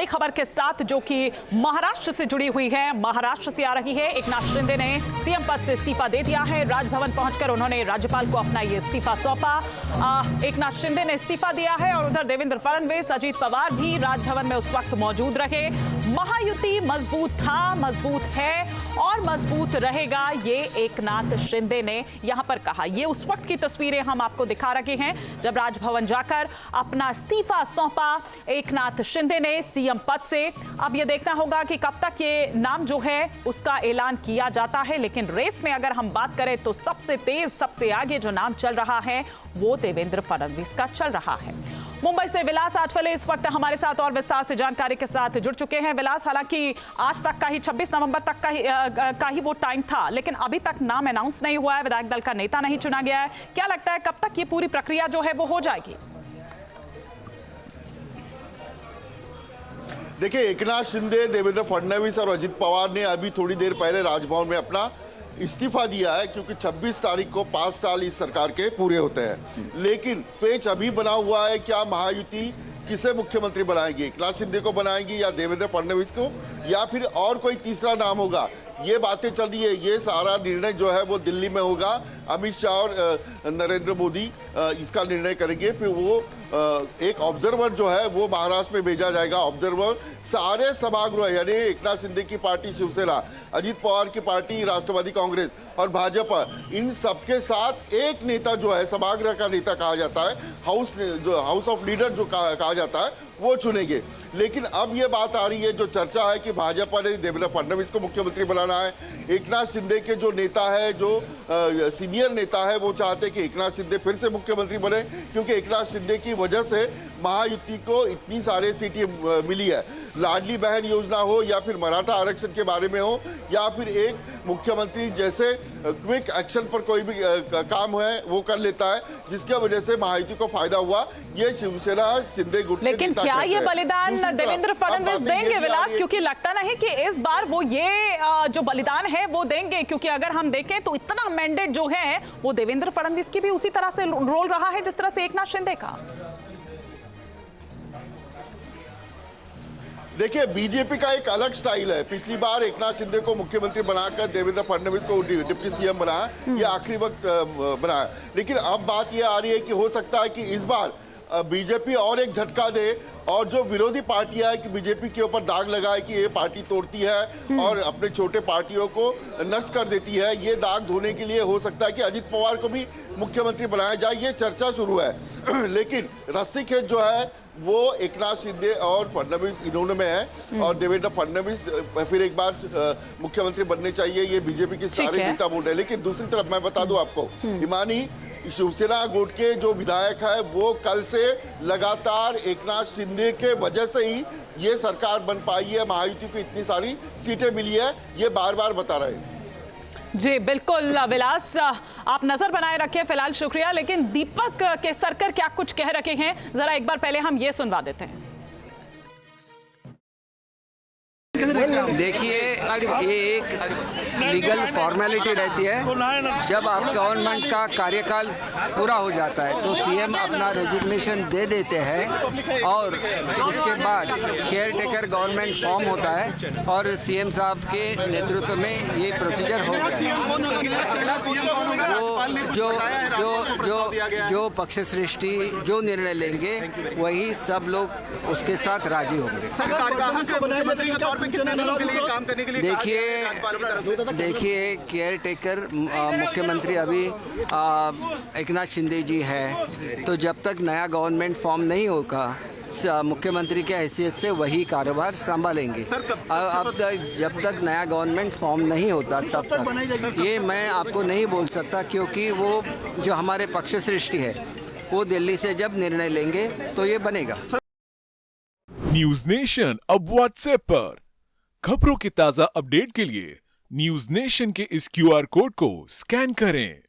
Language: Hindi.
बड़ी खबर के साथ जो कि महाराष्ट्र से जुड़ी हुई है, महाराष्ट्र से आ रही है। एकनाथ शिंदे ने सीएम पद से इस्तीफा दे दिया है। राजभवन पहुंचकर उन्होंने राज्यपाल को अपना ये इस्तीफा सौंपा। एकनाथ शिंदे ने इस्तीफा दिया है और उधर देवेंद्र फडणवीस, अजीत पवार भी राजभवन में उस वक्त मौजूद रहे। महायुति मजबूत था, मजबूत है और मजबूत रहेगा, ये एकनाथ शिंदे ने यहां पर कहा। ये उस वक्त की तस्वीरें हम आपको दिखा रहे हैं जब राजभवन जाकर अपना इस्तीफा सौंपा एकनाथ शिंदे ने सीएम पद से। अब यह देखना होगा कि कब तक ये नाम जो है उसका ऐलान किया जाता है, लेकिन रेस में अगर हम बात करें तो सबसे तेज, सबसे आगे जो नाम चल रहा है वो देवेंद्र फडणवीस का चल रहा है। मुंबई से विलास आठवले इस वक्त हमारे साथ और विस्तार से जानकारी के साथ जुड़ चुके हैं। विलास, हालांकि आज तक का ही 26 नवंबर तक का ही वो टाइम था, लेकिन अभी तक नाम अनाउंस नहीं हुआ है, विधायक दल का नेता नहीं चुना गया है। क्या लगता है कब तक ये पूरी प्रक्रिया जो है वो हो जाएगी? देखिए, एकनाथ शिंदे, देवेंद्र फडणवीस और अजित पवार ने अभी थोड़ी देर पहले राजभवन में अपना इस्तीफा दिया है, क्योंकि 26 तारीख को 5 साल इस सरकार के पूरे होते हैं। लेकिन पेच अभी बना हुआ है, क्या महायुति किसे मुख्यमंत्री बनाएगी? एकनाथ शिंदे को बनाएगी या देवेंद्र फडणवीस को, या फिर और कोई तीसरा नाम होगा? ये बातें चल रही है। ये सारा निर्णय जो है वो दिल्ली में होगा। अमित शाह और नरेंद्र मोदी इसका निर्णय करेंगे। फिर वो एक ऑब्जर्वर जो है वो महाराष्ट्र में भेजा जाएगा। ऑब्जर्वर सारे सभागृह, यानी एकनाथ शिंदे की पार्टी शिवसेना, अजित पवार की पार्टी राष्ट्रवादी कांग्रेस और भाजपा, इन सबके साथ एक नेता जो है सभागृह का नेता कहा जाता है, हाउस ऑफ लीडर जो कहा जाता है, वो चुनेंगे। लेकिन अब ये बात आ रही है, जो चर्चा है कि भाजपा ने देवेंद्र फडणवीस को मुख्यमंत्री बनाना है। एकनाथ शिंदे के जो नेता है, जो सीनियर नेता है, वो चाहते हैं कि एकनाथ शिंदे फिर से मुख्यमंत्री बने, क्योंकि एकनाथ शिंदे की वजह से महायुति को इतनी सारे सीटें मिली है। लाडली बहन योजना हो, या फिर मराठा आरक्षण के बारे में हो, या फिर एक मुख्यमंत्री जैसे क्विक एक्शन पर कोई भी काम है वो कर लेता है, जिसके वजह से महायुति को फायदा हुआ। ये शिवसेना शिंदे गुट के लेकिन क्या ये बलिदान देवेंद्र फडणवीस देंगे विलास? क्योंकि लगता नहीं कि इस बार वो ये जो बलिदान है वो देंगे, क्योंकि अगर हम देखें तो इतना मैंडेट जो है वो देवेंद्र फडणवीस की भी उसी तरह से रोल रहा है जिस तरह से एकनाथ शिंदे का। देखिए, बीजेपी का एक अलग स्टाइल है। पिछली बार एकनाथ शिंदे को मुख्यमंत्री बनाकर देवेंद्र फडणवीस को डिप्टी सीएम बनाया, ये आखिरी वक्त बनाया। लेकिन अब बात ये आ रही है कि हो सकता है कि इस बार बीजेपी और एक झटका दे, और जो विरोधी पार्टियां है कि बीजेपी के ऊपर दाग लगाए कि ये पार्टी तोड़ती है और अपने छोटे पार्टियों को नष्ट कर देती है। ये दाग धोने के लिए हो सकता है कि अजित पवार को भी मुख्यमंत्री बनाया जाए, ये चर्चा शुरू है। लेकिन रस्सी खेत जो है वो एकनाथ शिंदे और फडणवीस इन्होंने में है, और देवेंद्र फडणवीस फिर एक बार मुख्यमंत्री बनने चाहिए, ये बीजेपी के सारे नेता बोल रहे हैं। लेकिन दूसरी तरफ मैं बता दूं आपको, इमानी शिवसेना गुट के जो विधायक है वो कल से लगातार एकनाथ शिंदे के वजह से ही ये सरकार बन पाई है, महायुति को इतनी सारी सीटें मिली है, ये बार बार बता रहे हैं। जी बिल्कुल विलास, आप नजर बनाए रखें फिलहाल, शुक्रिया। लेकिन दीपक केसरकर क्या कुछ कह रखे हैं, जरा एक बार पहले हम ये सुनवा देते हैं। देखिए, ये एक लीगल फॉर्मेलिटी रहती है। जब आप गवर्नमेंट का कार्यकाल पूरा हो जाता है तो सीएम अपना रेजिग्नेशन दे देते हैं, और उसके बाद केयर टेकर गवर्नमेंट फॉर्म होता है, और सीएम साहब के नेतृत्व में ये प्रोसीजर हो गया है। वो जो जो जो जो पक्ष सृष्टि जो निर्णय लेंगे वही सब लोग उसके साथ राजी होंगे। देखिए, केयर टेकर मुख्यमंत्री अभी एकनाथ शिंदे जी है, तो जब तक नया गवर्नमेंट फॉर्म नहीं होगा मुख्यमंत्री के हैसियत से वही कारोबार संभालेंगे। अब जब तक नया गवर्नमेंट फॉर्म नहीं होता तब तक ये मैं आपको नहीं बोल सकता, क्योंकि वो जो हमारे पक्ष सृष्टि है वो दिल्ली से जब निर्णय लेंगे तो ये बनेगा। न्यूज नेशन अब व्हाट्सएप पर खबरों की ताजा अपडेट के लिए न्यूज नेशन के इस QR कोड को स्कैन करें।